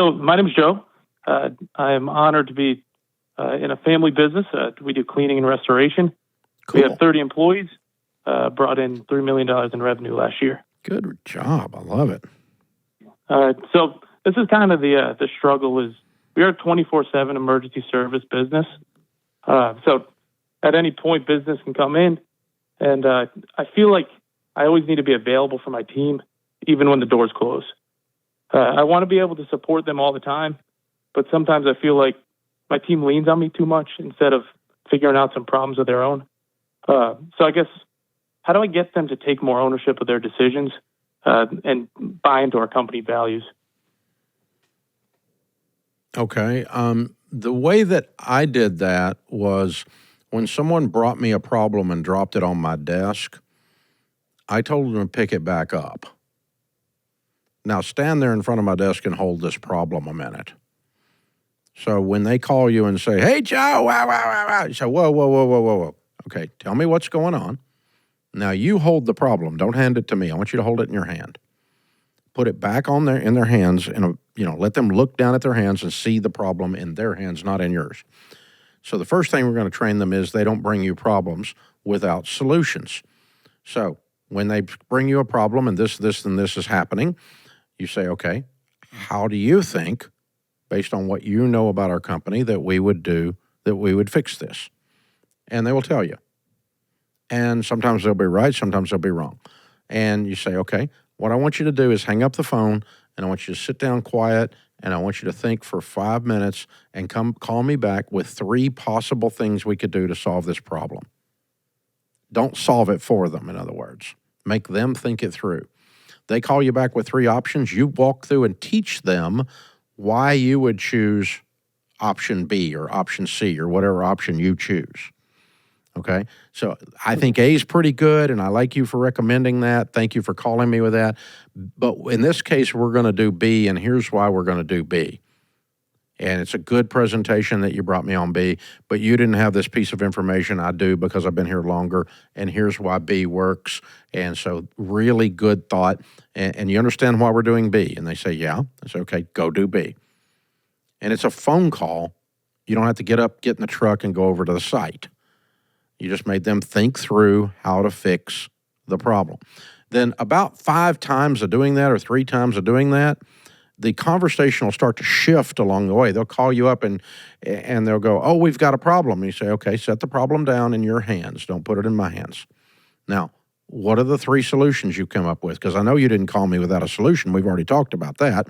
So my name is Joe. I am honored to be in a family business. We do cleaning and restoration. Cool. We have 30 employees, brought in $3 million in revenue last year. Good job. I love it. So this is kind of the struggle is we are a 24/7 emergency service business. So at any point, business can come in, and I feel like I always need to be available for my team, even when the doors close. I want to be able to support them all the time, but sometimes I feel like my team leans on me too much instead of figuring out some problems of their own. So I guess, how do I get them to take more ownership of their decisions and buy into our company values? Okay. The way that I did that was when someone brought me a problem and dropped it on my desk, I told them to pick it back up. Now stand there in front of my desk and hold this problem a minute. So when they call you and say, "Hey, Joe," you say, whoa. Okay, tell me what's going on. Now you hold the problem. Don't hand it to me. I want you to hold it in your hand. Put it back on in their hands, let them look down at their hands and see the problem in their hands, not in yours. So the first thing we're going to train them is they don't bring you problems without solutions. So when they bring you a problem and this, and this is happening, you say, okay, how do you think, based on what you know about our company, that we would fix this? And they will tell you. And sometimes they'll be right, sometimes they'll be wrong. And you say, okay, what I want you to do is hang up the phone, and I want you to sit down quiet, and I want you to think for 5 minutes and call me back with 3 possible things we could do to solve this problem. Don't solve it for them, in other words. Make them think it through. They call you back with 3 options. You walk through and teach them why you would choose option B or option C or whatever option you choose. Okay, so I think A is pretty good, and I like you for recommending that. Thank you for calling me with that. But in this case, we're going to do B, and here's why we're going to do B. And it's a good presentation that you brought me on B, but you didn't have this piece of information. I do because I've been here longer, and here's why B works. And so really good thought. And you understand why we're doing B? And they say, yeah. I say, okay, go do B. And it's a phone call. You don't have to get up, get in the truck, and go over to the site. You just made them think through how to fix the problem. Then about 5 times of doing that or 3 times of doing that, the conversation will start to shift along the way. They'll call you up and they'll go, oh, we've got a problem. And you say, okay, set the problem down in your hands. Don't put it in my hands. Now, what are the 3 solutions you come up with? Because I know you didn't call me without a solution. We've already talked about that.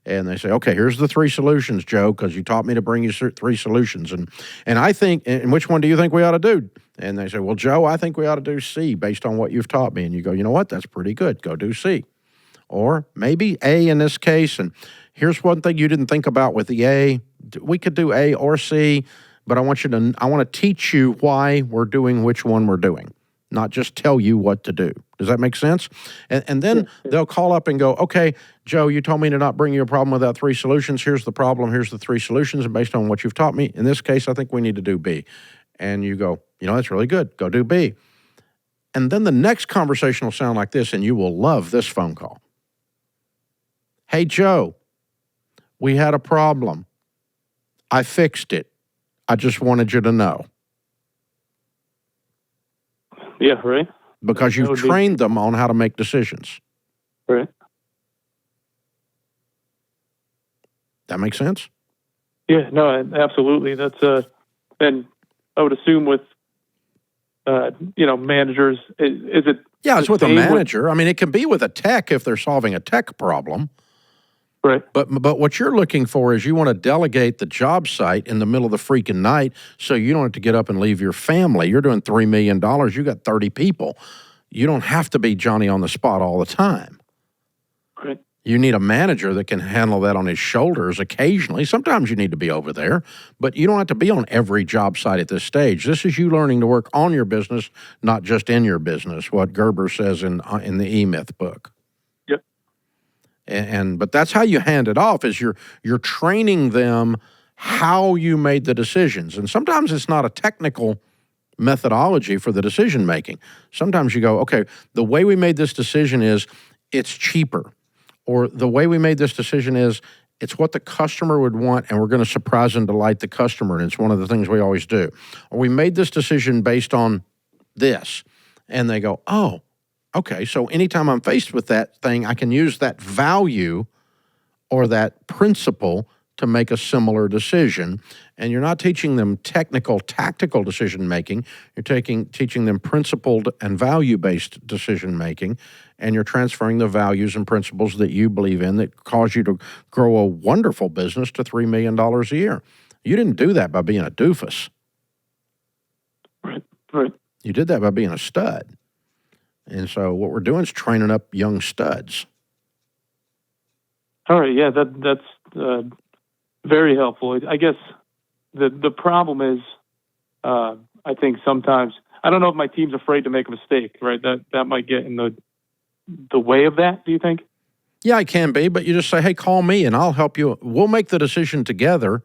And they say, okay, here's the 3 solutions, Joe, because you taught me to bring you 3 solutions. And I think, and which one do you think we ought to do? And they say, well, Joe, I think we ought to do C based on what you've taught me. And you go, you know what? That's pretty good. Go do C. Or maybe A in this case. And here's one thing you didn't think about with the A. We could do A or C, but I want to teach you why we're doing which one we're doing, not just tell you what to do. Does that make sense? And then they'll call up and go, okay, Joe, you told me to not bring you a problem without 3 solutions. Here's the problem. Here's the 3 solutions. And based on what you've taught me, in this case, I think we need to do B. And you go, that's really good. Go do B. And then the next conversation will sound like this, and you will love this phone call. Hey, Joe, we had a problem. I fixed it. I just wanted you to know. Yeah, right. Because you've trained them on how to make decisions. Right. That makes sense? Yeah, no, absolutely. That's and I would assume with managers, is it? Yeah, it's with a manager. I mean, it can be with a tech if they're solving a tech problem. Right. But what you're looking for is you want to delegate the job site in the middle of the freaking night so you don't have to get up and leave your family. You're doing $3 million. You got 30 people. You don't have to be Johnny on the spot all the time. Right. You need a manager that can handle that on his shoulders occasionally. Sometimes you need to be over there, but you don't have to be on every job site at this stage. This is you learning to work on your business, not just in your business, what Gerber says in the E-Myth book. But that's how you hand it off is you're training them how you made the decisions. And sometimes it's not a technical methodology for the decision making. Sometimes you go, okay, the way we made this decision is it's cheaper. Or the way we made this decision is It's what the customer would want, and we're going to surprise and delight the customer, and it's one of the things we always do. Or we made this decision based on this, and they go, oh, okay, so anytime I'm faced with that thing, I can use that value or that principle to make a similar decision. And you're not teaching them technical, tactical decision making. You're teaching them principled and value-based decision making, and you're transferring the values and principles that you believe in that cause you to grow a wonderful business to $3 million a year. You didn't do that by being a doofus. Right. You did that by being a stud. And so what we're doing is training up young studs. All right. Yeah, that's very helpful. I guess the problem is, I think sometimes, I don't know if my team's afraid to make a mistake, right? That might get in the way of that, do you think? Yeah, it can be, but you just say, hey, call me and I'll help you. We'll make the decision together.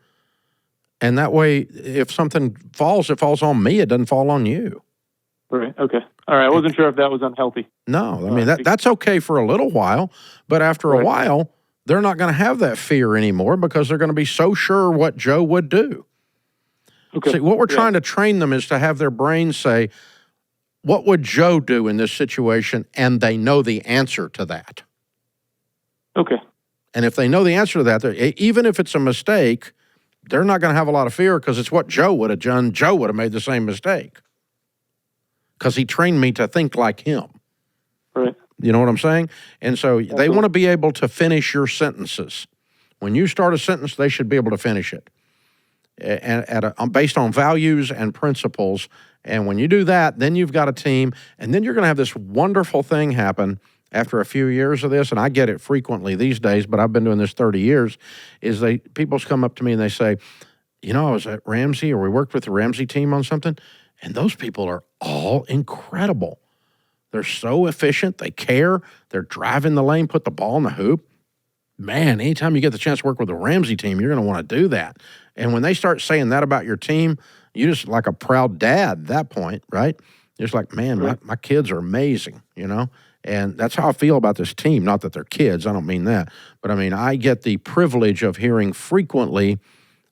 And that way, if something falls, it falls on me. It doesn't fall on you. Right. Okay. All right. I wasn't sure if that was unhealthy. No, I mean, that's okay for a little while, but after a while, they're not going to have that fear anymore because they're going to be so sure what Joe would do. Okay. See, what we're trying to train them is to have their brains say, what would Joe do in this situation? And they know the answer to that. Okay. And if they know the answer to that, even if it's a mistake, they're not going to have a lot of fear because it's what Joe would have done. Joe would have made the same mistake because he trained me to think like him. Right. You know what I'm saying? And so they want to be able to finish your sentences. When you start a sentence, they should be able to finish it based on values and principles. And when you do that, then you've got a team, and then you're going to have this wonderful thing happen after a few years of this, and I get it frequently these days, but I've been doing this 30 years, is people come up to me and they say, you know, I was at Ramsey, or we worked with the Ramsey team on something, and those people are all incredible. They're so efficient. They care. They're driving the lane, put the ball in the hoop. Man, anytime you get the chance to work with the Ramsey team, you're going to want to do that. And when they start saying that about your team, you just like a proud dad at that point, right? You're just like, man, my kids are amazing, you know? And that's how I feel about this team. Not that they're kids. I don't mean that. But, I mean, I get the privilege of hearing frequently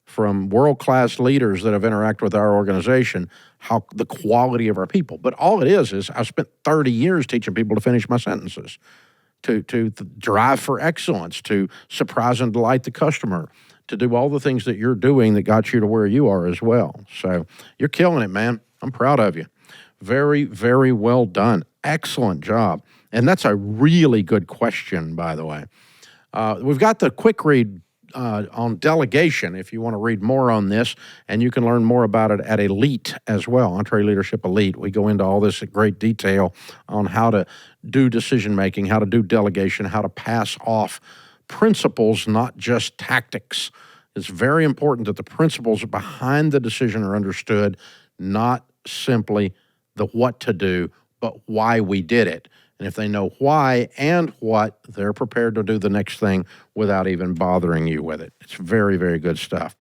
from world-class leaders that have interacted with our organization how the quality of our people. But all it is I spent 30 years teaching people to finish my sentences, to drive for excellence, to surprise and delight the customer, to do all the things that you're doing that got you to where you are as well. So you're killing it, man. I'm proud of you. Very, very well done. Excellent job. And that's a really good question, by the way. We've got the quick read on delegation if you want to read more on this, and you can learn more about it at Elite as well, EntreLeadership Elite. We go into all this in great detail on how to do decision-making, how to do delegation, how to pass off principles, not just tactics. It's very important that the principles behind the decision are understood, not simply the what to do, but why we did it. And if they know why and what, they're prepared to do the next thing without even bothering you with it. It's very, very good stuff.